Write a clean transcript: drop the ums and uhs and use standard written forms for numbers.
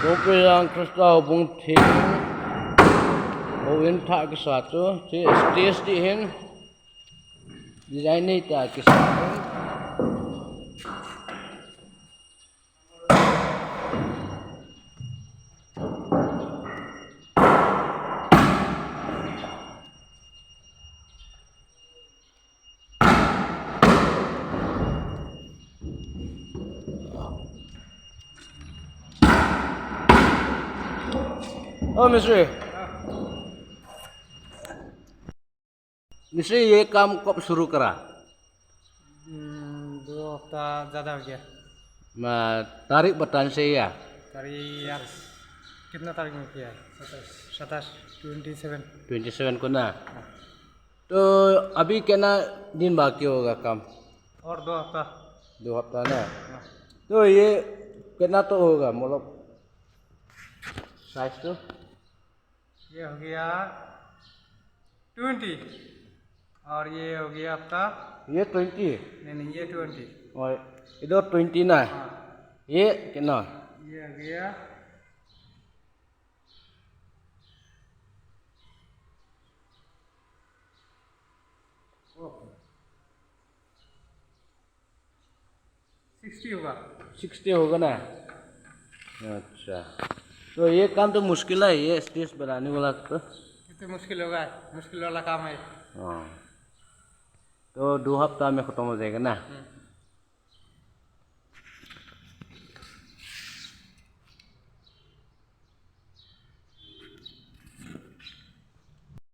Yang Krista bung thing Owen thak ke satu si stage di hin design ni tak ke satu Oh मिस्त्री ये काम कब शुरू करा 2 हफ्ता ज़्यादा हो गया। तारीख बताने से या तारीख आज कितना तारीख में किया है? 27 27 27 को ना तो अभी कितना दिन बाकी होगा काम और 2 हफ्ता 2 हफ्ता ना तो ये कितना तो होगा मतलब साइज तो ये हो गया 20 और ये हो गया आपका ये 20 नहीं ये 20 और इधर 20 ना ये कितना ये हो गया 60 होगा 60 होगा ना अच्छा तो ये काम तो मुश्किल है ये स्टेज बनाने वाला तो कितने मुश्किल होगा मुश्किल वाला काम है। हाँ तो 2 हफ्ता में ख़त्म हो जाएगा ना।